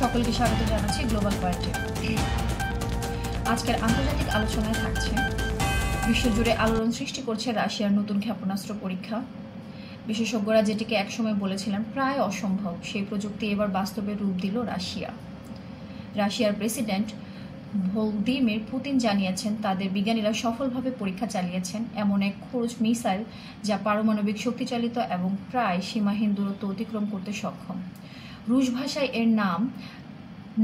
সকলকে স্বাগত জানাচ্ছি গ্লোবাল পয়েন্টে। আজকের আন্তর্জাতিক আলোচনায় থাকছে বিশ্বজুড়ে আলোড়ন সৃষ্টি করছে রাশিয়ার নতুন ক্ষেপণাস্ত্র পরীক্ষা। বিশেষজ্ঞরা যেটিকে একসময় বলেছিলেন প্রায় অসম্ভব, সেই প্রযুক্তি এবার বাস্তবে রূপ দিল রাশিয়া। রাশিয়ার প্রেসিডেন্ট ভ্লাদিমির পুতিন জানিয়েছেন তাদের বিজ্ঞানীরা সফলভাবে পরীক্ষা চালিয়েছেন এমন এক ক্রুজ মিসাইল যা পারমাণবিক শক্তিচালিত এবং প্রায় সীমাহীন দূরত্ব অতিক্রম করতে সক্ষম। রুশ ভাষায় এর নাম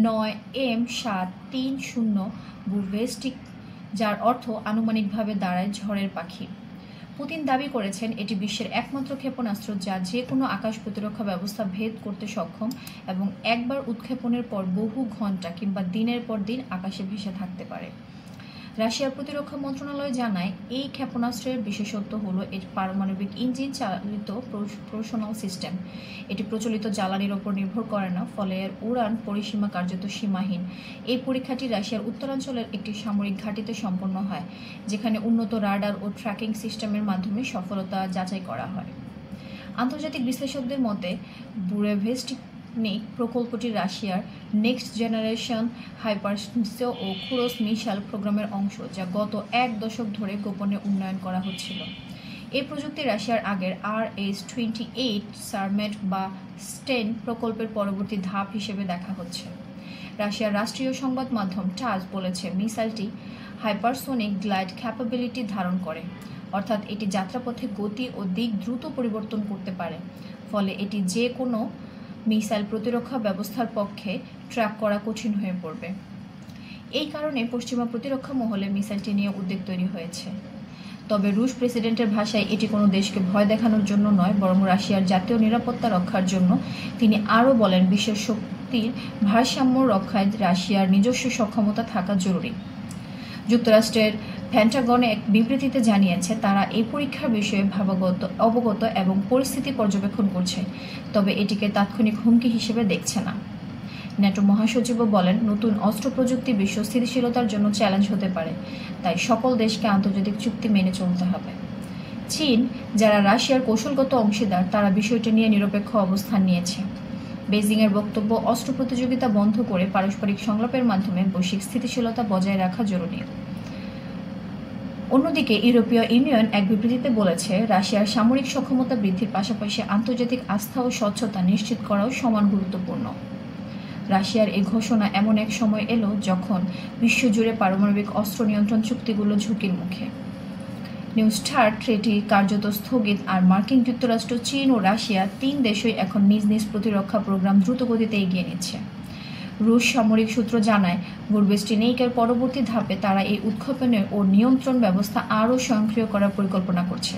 9M730 বুরভেস্টিক, যার অর্থ আনুমানিকভাবে দাঁড়ায় ঝড়ের পাখি। পুতিন দাবি করেছেন এটি বিশ্বের একমাত্র ক্ষেপণাস্ত্র যা যে কোনো আকাশ প্রতিরক্ষা ব্যবস্থা ভেদ করতে সক্ষম এবং একবার উৎক্ষেপণের পর বহু ঘন্টা কিংবা দিনের পর দিন আকাশে ভেসে থাকতে পারে। রাশিয়ার প্রতিরক্ষা মন্ত্রণালয় জানায় এই ক্ষেপণাস্ত্রের বিশেষত্ব হল এর পারমাণবিক ইঞ্জিন চালিত প্রোপলশনাল সিস্টেম। এটি প্রচলিত জ্বালানির ওপর নির্ভর করে না, ফলে এর উড়ান পরিসীমা কার্যত সীমাহীন। এই পরীক্ষাটি রাশিয়ার উত্তরাঞ্চলের একটি সামরিক ঘাঁটিতে সম্পন্ন হয়, যেখানে উন্নত রাডার ও ট্র্যাকিং সিস্টেমের মাধ্যমে সফলতা যাচাই করা হয়। আন্তর্জাতিক বিশ্লেষকদের মতে বুরেভেস্টিক প্রকল্পটি রাশিয়ার নেক্সট জেনারেশন হাইপারসনিক ও ক্রুজ মিসাইল প্রোগ্রামের অংশ, যা গত এক দশক ধরে গোপনে উন্নয়ন করা হচ্ছিল। এই প্রযুক্তি রাশিয়ার আগের RS-28 সারমেট বা স্টেন প্রকল্পের পরবর্তী ধাপ হিসেবে দেখা হচ্ছে। রাশিয়ার রাষ্ট্রীয় সংবাদ মাধ্যম টাস বলেছে মিসাইলটি হাইপারসোনিক গ্লাইড ক্যাপাবিলিটি ধারণ করে, অর্থাৎ এটি যাত্রাপথে গতি ও দিক দ্রুত পরিবর্তন করতে পারে, ফলে এটি যে কোনো মিসাইল প্রতিরক্ষা ব্যবস্থার পক্ষে ট্র্যাক করা কঠিন হয়ে পড়বে। এই কারণে পশ্চিমা প্রতিরক্ষা মহলে মিসাইলটি নিয়ে উদ্বেগ তৈরি হয়েছে। তবে রুশ প্রেসিডেন্টের ভাষায় এটি কোনো দেশকে ভয় দেখানোর জন্য নয়, বরং রাশিয়ার জাতীয় নিরাপত্তা রক্ষার জন্য। তিনি আরও বলেন বিশ্বের শক্তির ভারসাম্য রক্ষায় রাশিয়ার নিজস্ব সক্ষমতা থাকা জরুরি। যুক্তরাষ্ট্রের পেন্টাগন এক বিবৃতিতে জানিয়েছে তারা এই পরীক্ষার বিষয়ে অবগত এবং পরিস্থিতি পর্যবেক্ষণ করছে, তবে এটিকে তাৎক্ষণিক হুমকি হিসেবে দেখছে না। ন্যাটো মহাসচিবও বলেন নতুন অস্ত্র প্রযুক্তি বিশ্ব স্থিতিশীলতার জন্য চ্যালেঞ্জ হতে পারে, তাই সকল দেশকে আন্তর্জাতিক চুক্তি মেনে চলতে হবে। চীন, যারা রাশিয়ার কৌশলগত অংশীদার, তারা বিষয়টি নিয়ে নিরপেক্ষ অবস্থান নিয়েছে। বেজিংয়ের বক্তব্য অস্ত্র প্রতিযোগিতা বন্ধ করে পারস্পরিক সংলাপের মাধ্যমে বৈশ্বিক স্থিতিশীলতা বজায় রাখা জরুরি। অন্যদিকে ইউরোপীয় ইউনিয়ন এক বিবৃতিতে বলেছে রাশিয়ার সামরিক সক্ষমতা বৃদ্ধির পাশাপাশি আন্তর্জাতিক আস্থা ও স্বচ্ছতা নিশ্চিত করাও সমান গুরুত্বপূর্ণ। রাশিয়ার এই ঘোষণা এমন এক সময় এলো যখন বিশ্বজুড়ে পারমাণবিক অস্ত্র নিয়ন্ত্রণ চুক্তিগুলো ঝুঁকির মুখে। নিউ স্টার্ট ট্রেটি কার্যত স্থগিত, আর মার্কিন যুক্তরাষ্ট্র, চীন ও রাশিয়া তিন দেশই এখন নিজ নিজ প্রতিরক্ষা প্রোগ্রাম দ্রুত গতিতে এগিয়ে নিচ্ছে। রুশ সামরিক সূত্র জানায় বুরভেস্টিনেইকের পরবর্তী ধাপে তারা এই উৎক্ষেপণের ও নিয়ন্ত্রণ ব্যবস্থা আরও স্বয়ংক্রিয় করার পরিকল্পনা করছে।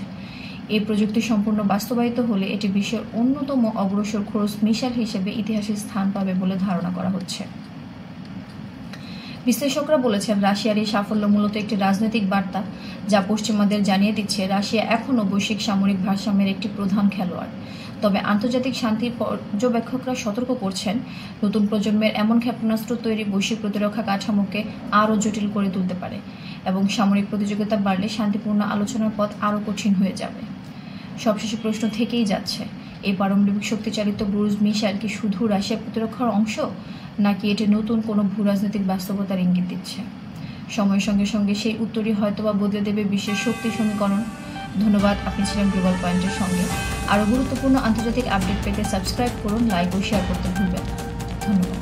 এই প্রযুক্তি সম্পূর্ণ বাস্তবায়িত হলে এটি বিশ্বের অন্যতম অগ্রসর ক্রুজ মিসাইল হিসেবে ইতিহাসে স্থান পাবে বলে ধারণা করা হচ্ছে। বিশ্লেষকরা বলেছেন রাশিয়ার এই সাফল্য মূলত একটি রাজনৈতিক বার্তা, যা পশ্চিমাদের জানিয়ে দিচ্ছে রাশিয়া এখনও বৈশ্বিক সামরিক ভারসাম্যের একটি প্রধান খেলোয়াড়। তবে আন্তর্জাতিক শান্তি পর্যবেক্ষকরা সতর্ক করছেন নতুন প্রজন্মের এমন ক্ষেপণাস্ত্র তৈরি বৈশ্বিক প্রতিরক্ষা কাঠামোকে আরও জটিল করে তুলতে পারে এবং সামরিক প্রতিযোগিতা বাড়লে শান্তিপূর্ণ আলোচনার পথ আরও কঠিন হয়ে যাবে। সবশেষে প্রশ্ন থেকেই যাচ্ছে, এই পারমাণবিক শক্তিচালিত ক্রুজ মিসাইল কি শুধু রাশিয়ার প্রতিরক্ষার অংশ, নাকি এটি নতুন কোনো ভূরাজনৈতিক বাস্তবতার ইঙ্গিত দিচ্ছে? সময়ের সঙ্গে সঙ্গে সেই উত্তরই হয়তোবা বদলে দেবে বিশ্বের শক্তি সমীকরণ। ধন্যবাদ, আপনি ছিলেন গ্লোবাল পয়েন্টের সঙ্গে। আরও গুরুত্বপূর্ণ আন্তর্জাতিক আপডেট পেতে সাবস্ক্রাইব করুন, লাইক ও শেয়ার করতে ভুলবেন না। ধন্যবাদ।